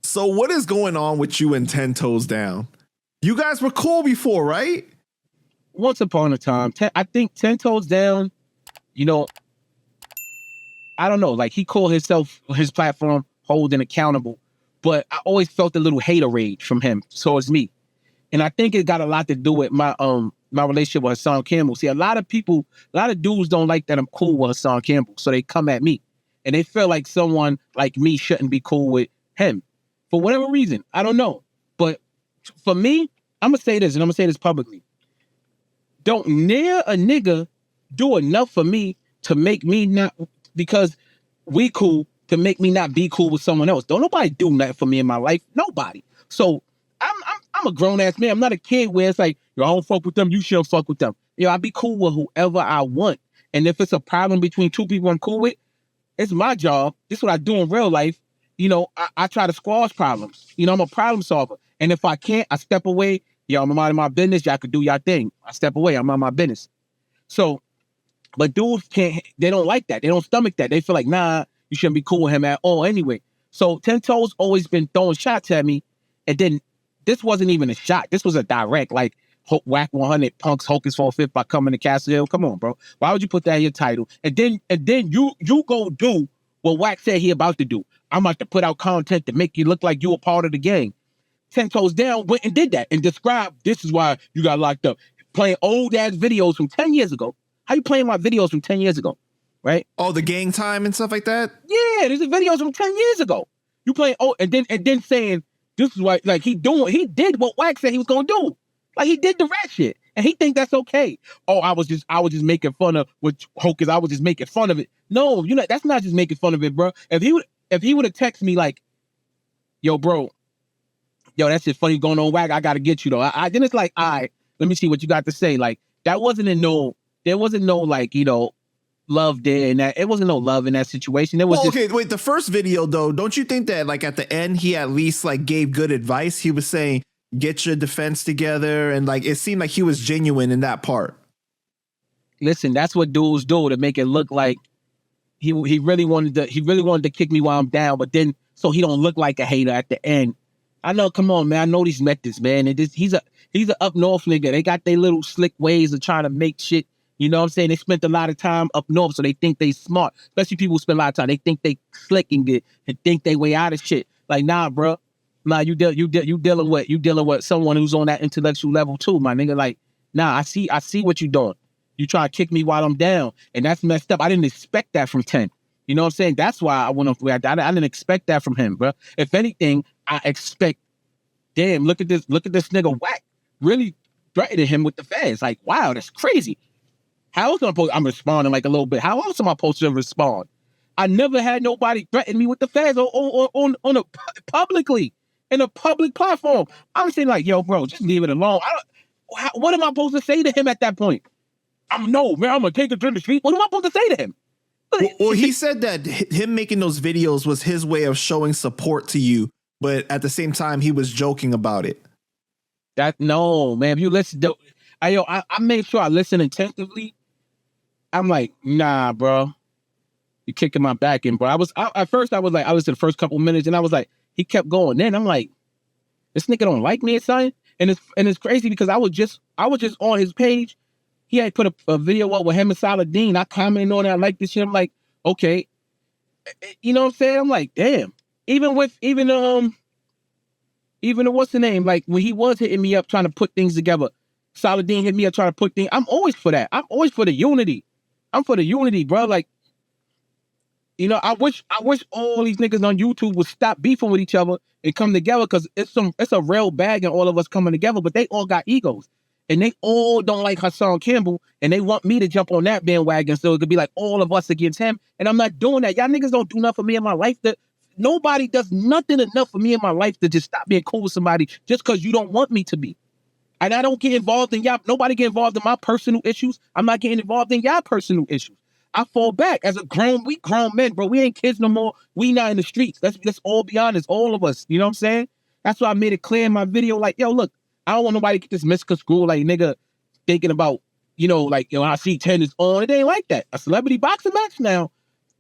So what is going on with you and 10 Toes Down? You guys were cool before, right? Once upon a time. I think 10 Toes Down, you know, I don't know, like he called his platform holding accountable, but I always felt a little hater rage from him towards me. And I think it got a lot to do with my relationship with Hassan Campbell. See, a lot of dudes don't like that I'm cool with Hassan Campbell, so they come at me. And they feel like someone like me shouldn't be cool with him. For whatever reason, I don't know. But for me, I'm going to say this, and I'm going to say this publicly. Don't near a nigga do enough for me to make me not, because we cool, to make me not be cool with someone else. Don't nobody do nothing for me in my life. Nobody. So I'm a grown-ass man. I'm not a kid where it's like, yo, I don't fuck with them, you shouldn't fuck with them. You know, I be cool with whoever I want. And if it's a problem between two people I'm cool with, it's my job. This is what I do in real life. You know, I try to squash problems. You know, I'm a problem solver. And if I can't, I step away. Yo, I'm minding my business. Y'all could do y'all thing. I step away. I'm on my business. So, but dudes they don't like that. They don't stomach that. They feel like, nah, you shouldn't be cool with him at all anyway. So 10 Toes always been throwing shots at me. And then this wasn't even a shot. This was a direct, like, whack 100 punks Hocus 45th by coming to Castle Hill. Come on, bro. Why would you put that in your title? And then you go do what Wack said he about to do. I'm about to put out content to make you look like you a part of the gang. 10 Toes Down went and did that and described, this is why you got locked up. Playing old ass videos from 10 years ago. How you playing my videos from 10 years ago? Right? Oh, the gang time and stuff like that? Yeah, there's videos from 10 years ago. You playing, and then saying, this is why, like, he did what Wack said he was gonna do. Like, he did the rat shit. And he think that's okay. Oh, I was just making fun of what Hocus, I was just making fun of it. No, you know, that's not just making fun of it, bro. If he would have texted me like, yo, bro, that shit funny going on, Wack, I gotta get you though. Then it's like, all right, let me see what you got to say. Like, there wasn't no like, you know, love there in that. It wasn't no love in that situation. It was okay, wait, the first video though, don't you think that like at the end he at least like gave good advice? He was saying, get your defense together, and like it seemed like he was genuine in that part. Listen, that's what dudes do to make it look like he really wanted to kick me while I'm down, but then so he don't look like a hater at the end. I know, come on, man. I know these methods, man. And he's a up north nigga. They got their little slick ways of trying to make shit. You know what I'm saying? They spent a lot of time up north, so they think they smart. Especially people who spend a lot of time. They think they slick and think they way out of shit. Like, nah, bro. Nah, you dealing with someone who's on that intellectual level too, my nigga. Like, nah, I see what you doing. You try to kick me while I'm down, and that's messed up. I didn't expect that from 10. You know what I'm saying? That's why I went off the way I didn't expect that from him, bro. If anything, I expect, damn, look at this nigga Wack really threatening him with the feds. Like, wow, that's crazy. How else I'm responding like a little bit? How else am I supposed to respond? I never had nobody threaten me with the feds on a publicly in a public platform. I'm saying like, yo, bro, just leave it alone. What am I supposed to say to him at that point? No, man, I'm gonna take it to the street. What am I supposed to say to him? Well, he said that him making those videos was his way of showing support to you, but at the same time, he was joking about it. No, man. If you listen, I made sure I listen attentively. I'm like, nah, bro, you kicking my back in, bro. At first I was like, I listened to the first couple minutes, and I was like, he kept going. Then I'm like, this nigga don't like me or something. And it's crazy because I was just on his page. He had put a video up with him and Saladin. I commented on it. I like this shit. I'm like, okay. You know what I'm saying? I'm like, damn. Even what's the name? Like when he was hitting me up trying to put things together, Saladin hit me up trying to put things. I'm always for that. I'm always for the unity. I'm for the unity, bro. Like, you know, I wish all these niggas on YouTube would stop beefing with each other and come together, because it's a real bag and all of us coming together, but they all got egos. And they all don't like Hassan Campbell, and they want me to jump on that bandwagon so it could be like all of us against him. And I'm not doing that. Y'all niggas don't do nothing for me in my life. Nobody does nothing enough for me in my life to just stop being cool with somebody just because you don't want me to be. And I don't get involved in y'all. Nobody get involved in my personal issues. I'm not getting involved in y'all personal issues. I fall back as we grown men, bro. We ain't kids no more. We not in the streets. Let's all be honest, all of us. You know what I'm saying? That's why I made it clear in my video. Like, yo, look, I don't want nobody to get this misconstrued, like, nigga, thinking about, you know, like, yo, I see 10 is on. It ain't like that. A celebrity boxing match now,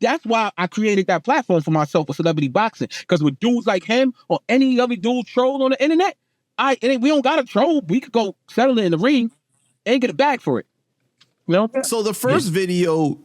That's why I created that platform for myself for celebrity boxing. Because with dudes like him or any other dude troll on the internet, we don't got to troll. We could go settle it in the ring and get a bag for it. You know? So the first video,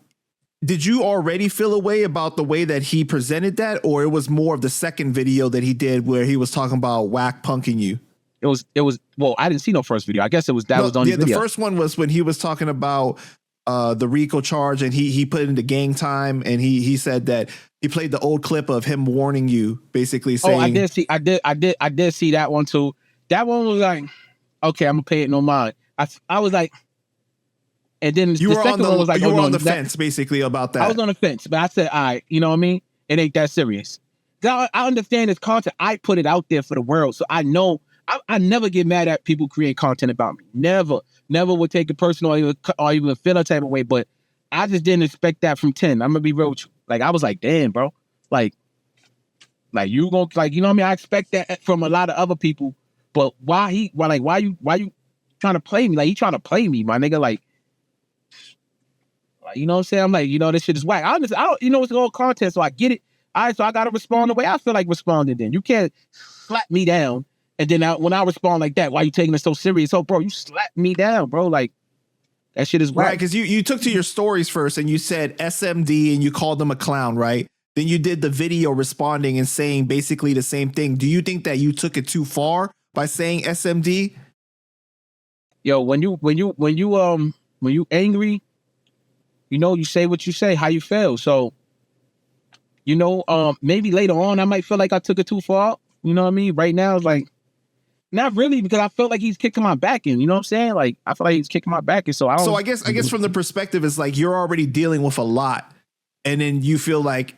did you already feel a way about the way that he presented that, or it was more of the second video that he did where he was talking about whack punking you? It was well, I didn't see no first video. I guess was the only video. The first one was when he was talking about the RICO charge, and he put it into gang time, and he said that he played the old clip of him warning you, basically saying, I did see that one too. That one was like, okay, I'm gonna pay it no mind. I was like, and then you the were second one was like, you were on the fence basically about that. I was on the fence, but I said, all right, you know what I mean? It ain't that serious. I understand this content. I put it out there for the world, so I know. I never get mad at people create content about me. Never would take it personal or even feel a type of way. But I just didn't expect that from 10. I'm gonna be real with you. Like I was like, damn, bro. Like you gonna you know what I mean? I expect that from a lot of other people. But why you trying to play me? Like he trying to play me, my nigga. Like you know what I'm saying? I'm like, you know, this shit is whack. I don't, you know, it's all content, so I get it. All right, so I gotta respond the way I feel like responding. Then you can't slap me down. And then when I respond like that, why you taking it so serious? Oh, bro, you slapped me down, bro. Like, that shit is whack. Right, because you took to your stories first and you said SMD and you called them a clown, right? Then you did the video responding and saying basically the same thing. Do you think that you took it too far by saying SMD? Yo, when you angry, you know, you say what you say, how you feel. So, you know, maybe later on I might feel like I took it too far. You know what I mean? Right now, it's like, not really, because I felt like he's kicking my back in. You know what I'm saying? Like I feel like he's kicking my back in. So I guess from the perspective is like you're already dealing with a lot, and then you feel like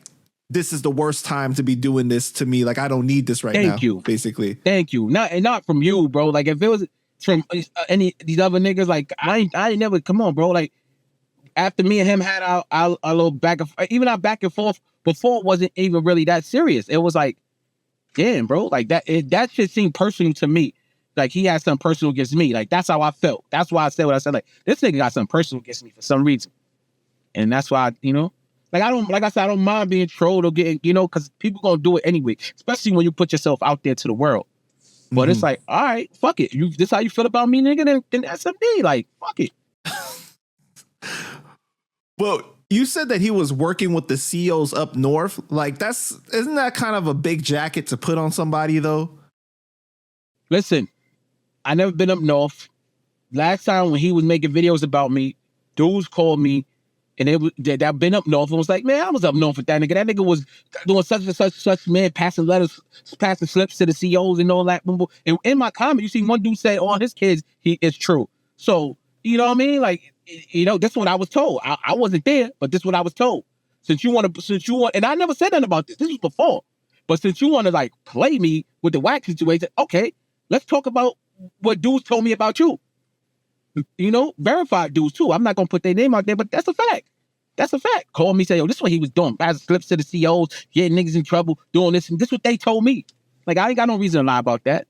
this is the worst time to be doing this to me. Like I don't need this right now. Thank you, basically. Thank you. Not from you, bro. Like if it was from any these other niggas, like I ain't never. Come on, bro. Like after me and him had our little back and even our back and forth before, it wasn't even really that serious. It was like, damn, bro, like that shit seemed personal to me. Like he had something personal against me. Like that's how I felt. That's why I said what I said. Like this nigga got something personal against me for some reason, and that's why you know, like I don't mind being trolled or getting, you know, because people gonna do it anyway. Especially when you put yourself out there to the world. But it's like, all right, fuck it. This how you feel about me, nigga? Then SMD. Like fuck it. Well, you said that he was working with the CEOs up north. Like isn't that kind of a big jacket to put on somebody though? Listen, I never been up north. Last time when he was making videos about me, dudes called me and that been up north and was like, man, I was up north with that nigga. That nigga was doing such and such, man, passing slips to the CEOs and all that. And in my comment, you see one dude say, all his kids, it's true. So, you know what I mean? Like, you know, this is what I was told. I wasn't there, but this is what I was told. Since you want, and I never said nothing about this. This was before. But since you want to like play me with the whack situation, okay, let's talk about what dudes told me about you. You know, verified dudes too. I'm not gonna put their name out there, but that's a fact. That's a fact. Call me, say, yo, this is what he was doing. Passing slips to the CEOs, getting niggas in trouble, doing this, and this is what they told me. Like I ain't got no reason to lie about that.